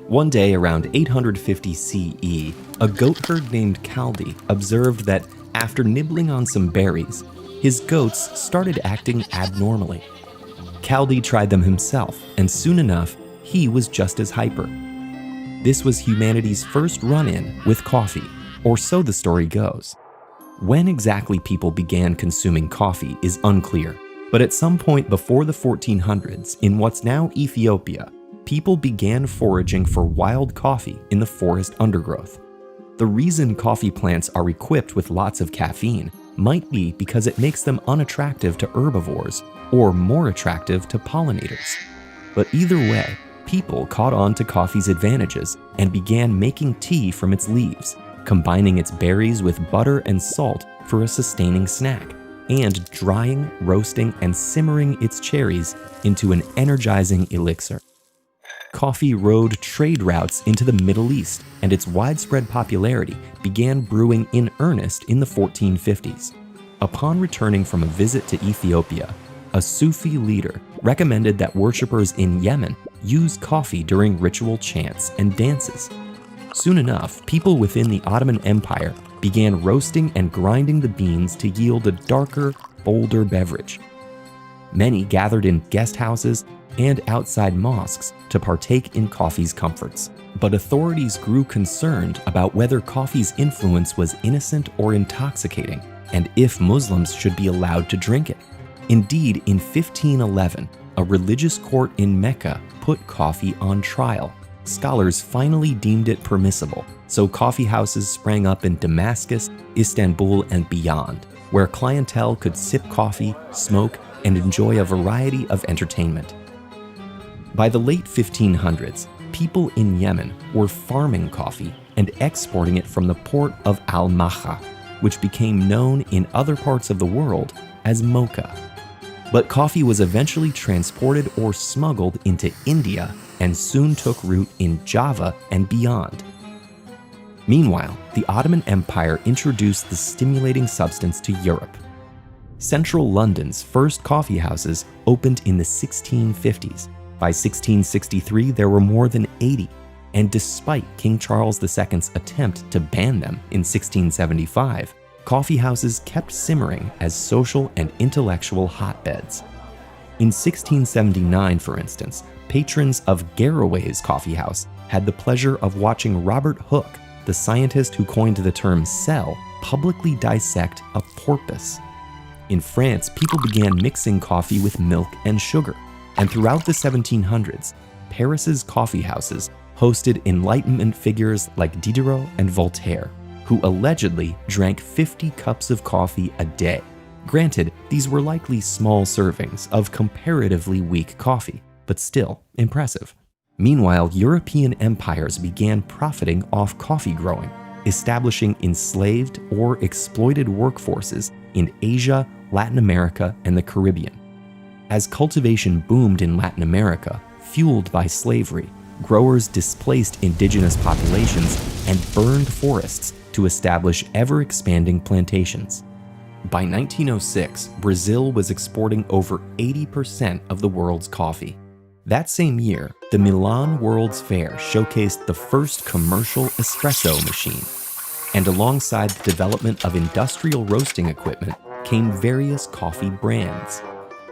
One day around 850 CE, a goat herd named Caldi observed that after nibbling on some berries, his goats started acting abnormally. Caldi tried them himself, and soon enough, he was just as hyper. This was humanity's first run-in with coffee, or so the story goes. When exactly people began consuming coffee is unclear, but at some point before the 1400s, in what's now Ethiopia, people began foraging for wild coffee in the forest undergrowth. The reason coffee plants are equipped with lots of caffeine might be because it makes them unattractive to herbivores or more attractive to pollinators. But either way, people caught on to coffee's advantages and began making tea from its leaves, combining its berries with butter and salt for a sustaining snack, and drying, roasting, and simmering its cherries into an energizing elixir. Coffee rode trade routes into the Middle East, and its widespread popularity began brewing in earnest in the 1450s. Upon returning from a visit to Ethiopia, a Sufi leader recommended that worshippers in Yemen use coffee during ritual chants and dances. Soon enough, people within the Ottoman Empire began roasting and grinding the beans to yield a darker, bolder beverage. Many gathered in guest houses and outside mosques to partake in coffee's comforts. But authorities grew concerned about whether coffee's influence was innocent or intoxicating, and if Muslims should be allowed to drink it. Indeed, in 1511, a religious court in Mecca put coffee on trial. Scholars finally deemed it permissible, so coffee houses sprang up in Damascus, Istanbul, and beyond, where clientele could sip coffee, smoke, and enjoy a variety of entertainment. By the late 1500s, people in Yemen were farming coffee and exporting it from the port of Al-Maha, which became known in other parts of the world as mocha. But coffee was eventually transported or smuggled into India and soon took root in Java and beyond. Meanwhile, the Ottoman Empire introduced the stimulating substance to Europe. Central London's first coffee houses opened in the 1650s. By 1663, there were more than 80, and despite King Charles II's attempt to ban them in 1675, coffee houses kept simmering as social and intellectual hotbeds. In 1679, for instance, patrons of Garraway's Coffee House had the pleasure of watching Robert Hooke, the scientist who coined the term cell, publicly dissect a porpoise. In France, people began mixing coffee with milk and sugar. And throughout the 1700s, Paris's coffee houses hosted Enlightenment figures like Diderot and Voltaire, who allegedly drank 50 cups of coffee a day. Granted, these were likely small servings of comparatively weak coffee, but still impressive. Meanwhile, European empires began profiting off coffee growing, establishing enslaved or exploited workforces in Asia, Latin America, and the Caribbean. As cultivation boomed in Latin America, fueled by slavery, growers displaced indigenous populations and burned forests to establish ever-expanding plantations. By 1906, Brazil was exporting over 80% of the world's coffee. That same year, the Milan World's Fair showcased the first commercial espresso machine. And alongside the development of industrial roasting equipment came various coffee brands.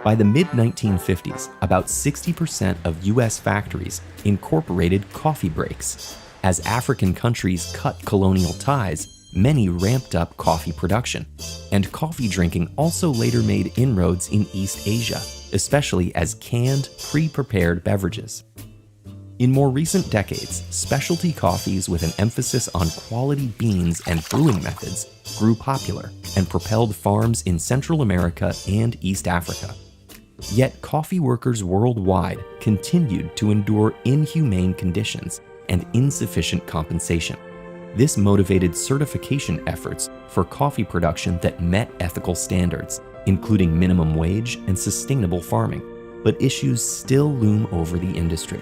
By the mid-1950s, about 60% of US factories incorporated coffee breaks. As African countries cut colonial ties, many ramped up coffee production. And coffee drinking also later made inroads in East Asia, especially as canned, pre-prepared beverages. In more recent decades, specialty coffees with an emphasis on quality beans and brewing methods grew popular and propelled farms in Central America and East Africa. Yet coffee workers worldwide continued to endure inhumane conditions and insufficient compensation. This motivated certification efforts for coffee production that met ethical standards, including minimum wage and sustainable farming, but issues still loom over the industry.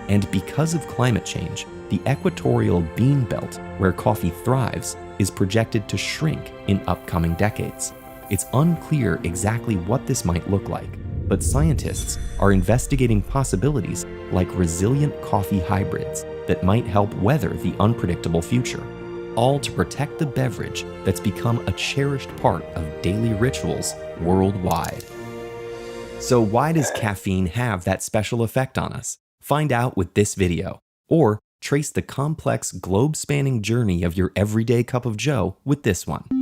And because of climate change, the equatorial bean belt where coffee thrives is projected to shrink in upcoming decades. It's unclear exactly what this might look like, but scientists are investigating possibilities like resilient coffee hybrids that might help weather the unpredictable future, all to protect the beverage that's become a cherished part of daily rituals worldwide. So why does caffeine have that special effect on us? Find out with this video, or trace the complex globe-spanning journey of your everyday cup of joe with this one.